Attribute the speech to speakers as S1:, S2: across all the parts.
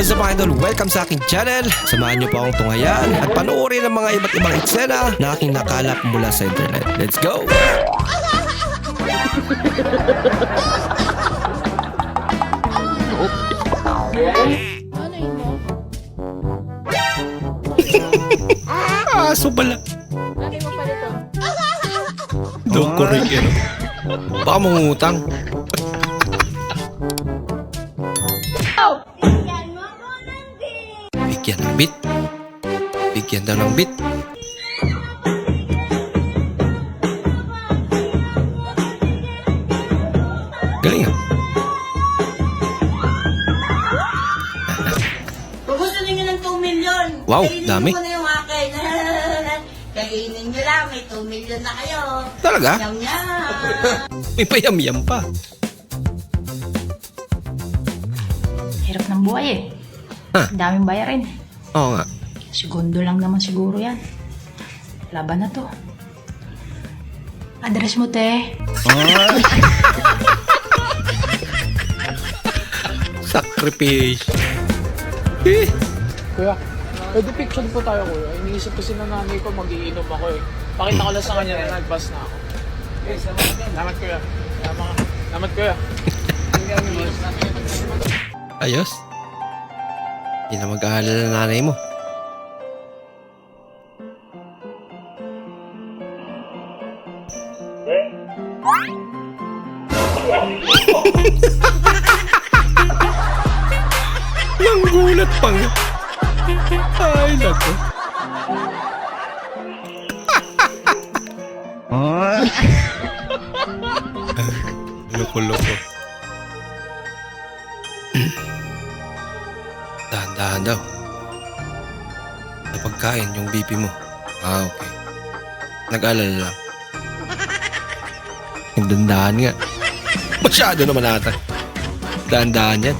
S1: what's up mga idol? Welcome sa aking channel. Samahan niyo po akong tunghayan at panoorin ang mga iba't ibang eksena na aking nakalap mula sa internet. Let's go! Aso pala.
S2: Lagay mo pa dito.
S1: Don't correct yun. Baka mangungutang. Bigyan ng bit. Bigyan daw ng bit. Galing ah.
S3: Kung gusto ninyo ng 2 million,
S1: Wow,
S3: kainin
S1: dami.
S3: mo na yung akin. Kainin nyo lang, may 2 million na kayo.
S1: Talaga?
S3: Yum, yum.
S1: May payam-yam pa.
S2: Hirap ng buhay eh.
S1: Ha?
S2: Ang daming bayarin.
S1: Oo nga.
S2: Segundo lang naman siguro yan. Laban na to. Address mo, te.
S1: Sakripisyo. Eh.
S4: Kuya, pwede picture po tayo kuya. Iniisip kasi ng nanay ko magiinom ako eh. Pakita ko lang sa kanya na nag-bus na ako. Salamat kuya. Salamat kuya.
S1: Ayos. Hindi na mag-aalala ng nanay mo. Yung gulat pang. Ay, naku. Loko-loko. Dahan-dahan daw. Sa pagkain yung BP mo. Ah, okay. Nag-alala lang. Nagdandahan nga. Masyado naman ata. Dahan-dahan yan.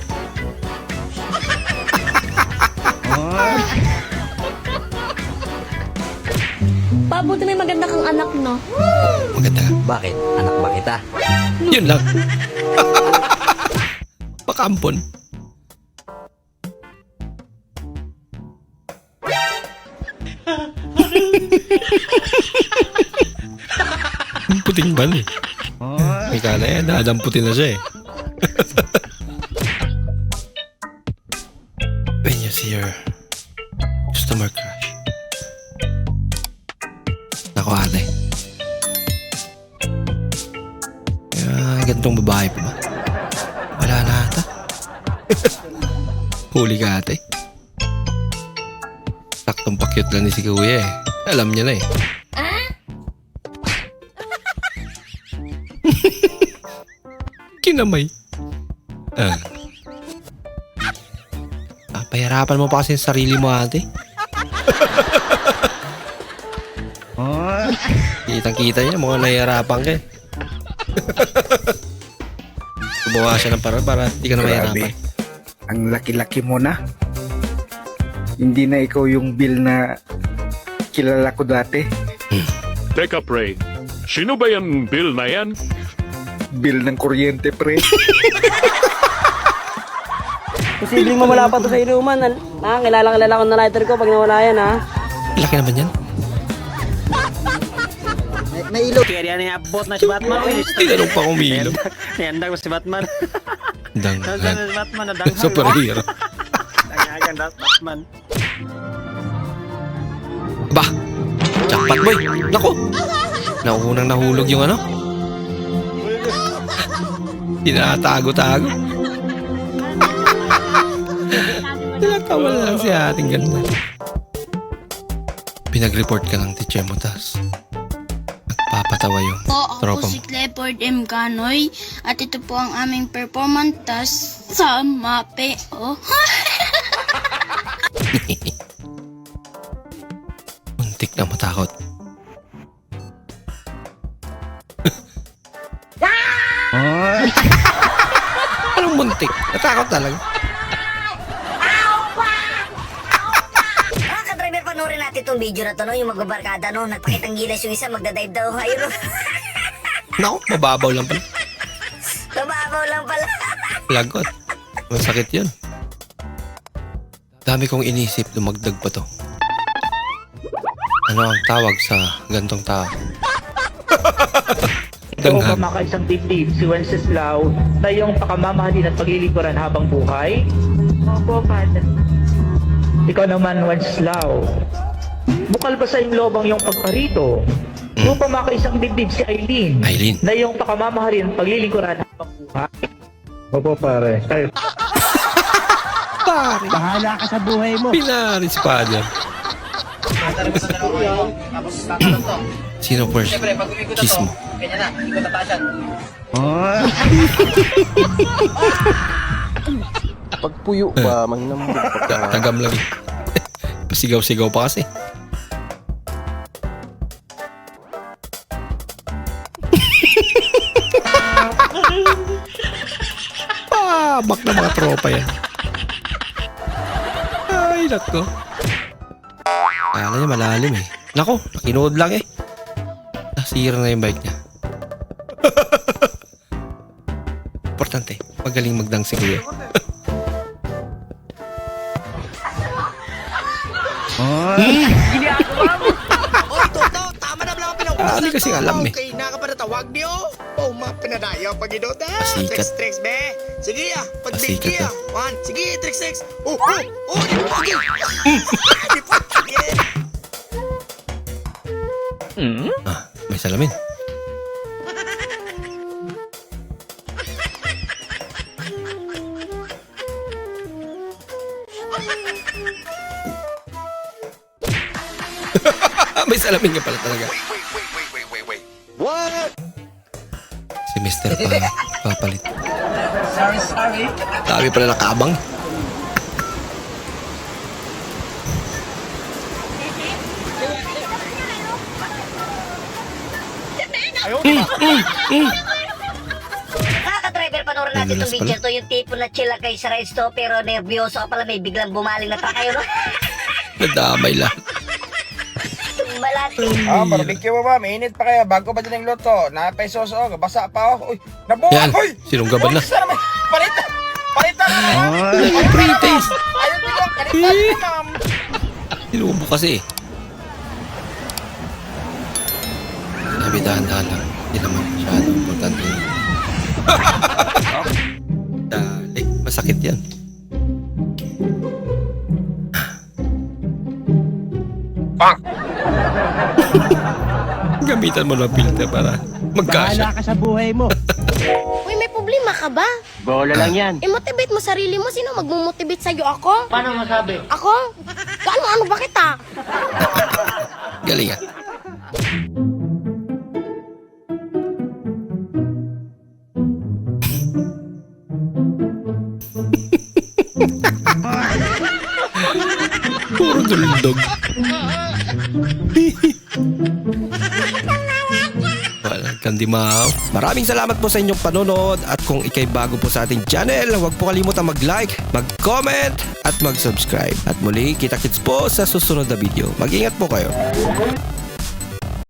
S5: Pabuti may maganda kang anak, no?
S1: Maganda ka.
S6: Bakit? Anak ba kita?
S1: Yun lang. Pakampon. Puting ban eh. May kala yan, nadamputin na siya eh. When you see your customer crush. Naku ate. Gantong babae pa ba? Wala na ata. Huli ka ate. Saktong pakyut lang ni si kuya eh. Alam niya na eh. Kinamay. Pahirapan mo pa kasi yung sarili mo ate. Kitang-kita niya, mukhang nahihirapan ka eh. Gumawa siya ng para hindi ka na mahirapan.
S7: Ang laki-laki mo na. Hindi na ikaw yung Bill na kilala ko dati.
S8: Teka, pre. Sino ba yan Bill na yan?
S7: Bill ng kuryente, pre.
S6: Posibleng mamala pa to sa inuman. Kilala ko na lighter ko pag nawala yan, ha?
S1: Laki naman yan.
S6: May ilaw. Kaya yan yung abot na si Batman.
S1: Tinanong pa kumilom.
S6: Nandang ko si Batman.
S1: Danghan.
S6: Si Batman, nadanghan.
S1: Superhero.
S6: Danghan, das Batman.
S1: Bah! Jackpot boy! Naku! Naunang nahulog yung ano? Tinatago-tago. Tinatawa na lang si ating ganda. Pinag-report ka ng teacher mo, tas nagpapatawa yung tropa mo.
S9: Ako si Clifford M. Canoy at ito po ang aming performance task sa MAPE. Oh.
S1: Muntik na matakot. Anong muntik? Natakot talaga.
S5: Mga ka-driver, panoorin natin itong video na to, no? Yung magbabarkada, no? Nagpakitang gilas yung isa, magdadive daw. Ayun, no?
S1: Naku, mababaw lang pala.
S5: Mababaw lang pala.
S1: Lagot. Masakit yun. Dami kong inisip, lumagdag pa to. Ano ang tawag sa gantong tao?
S10: Ikaw
S1: Danghag.
S10: pa makaisang dibdib si Wenceslao na iyong pakamamahalin at paglilingkuran habang buhay? Opo, Father. Ikaw naman, Wenceslao. Bukal ba sa iyong lobang iyong pagparito? Ikaw pa makaisang dibdib si Aileen
S1: Aileen.
S10: na iyong pakamamahalin at paglilingkuran habang buhay? Opo, pare. Ay,
S1: Pare.
S6: Bahala ka sa buhay mo.
S1: Pinaris pa dyan. Sino first? Kiss mo.
S6: Pagpuyo pa, manginambot pa.
S1: Tagam lang. Pasigaw-sigaw pa kasi. Bak na mga tropa yan. Ay, nako. Kala niya malalim eh. Nako, nakinood lang eh. Nasira na yung bike niya. Importante, magaling magdang si Kuya.
S11: Oy, Toto, tama na lang ang pinag-usapan.
S1: Hindi kasi alam eh.
S11: Okay, nakapanatawag niyo. Oh, mapinadayo pag inuta.
S1: Pasikat.
S11: Tricks, be. Sige ah,
S1: Pasikat
S11: pagbigay
S1: ah.
S11: ah. One, sige, tricks. Oh, di mo pagi. Di mo pagi.
S1: Ah, may salamin. May salamin nga pala talaga.
S11: What?
S1: Si Mr. Papalit. Sorry. Dami pala nakabang.
S5: Mga ka-driver, panoorin natin
S1: Madalas
S5: itong video to. Yung tipo na chill lang kayo sa resto pero nervyoso ka pala, may biglang bumaling na truck kayo, no?
S1: Nadamay lahat.
S5: Tumalat.
S7: Barbecue mo ba? Mainit pa kaya bago pa din ang luto. Napay soso, basa pa oh. Uy, nabuhay!
S1: Yan,
S7: Uy!
S1: sinunggaban na.
S7: Sana may palitan! Palitan!
S1: Pre-taste.
S7: Ayun dito, palitan, ma'am!
S1: Sinubo kasi eh. Sabi dahan-dahan lang. Hindi naman masyado importante. Dali, masakit yan. Gamitan mo ng filter para magkasya.
S6: Bahala ka sa buhay mo.
S9: Uy, may problema ka ba?
S6: Bola lang yan.
S9: I-motivate mo sarili mo. Sino magmo-motivate sa'yo? Ako?
S10: paano masabi?
S9: Ako? Ano ba kita?
S1: Galing ah. Puro duldog. Walang kandimaw. Maraming salamat po sa inyong panonood at kung ikay bago po sa ating channel, huwag po kalimutang mag-like, mag-comment at mag-subscribe. At muli, kita-kits po sa susunod na video. Mag-ingat po kayo.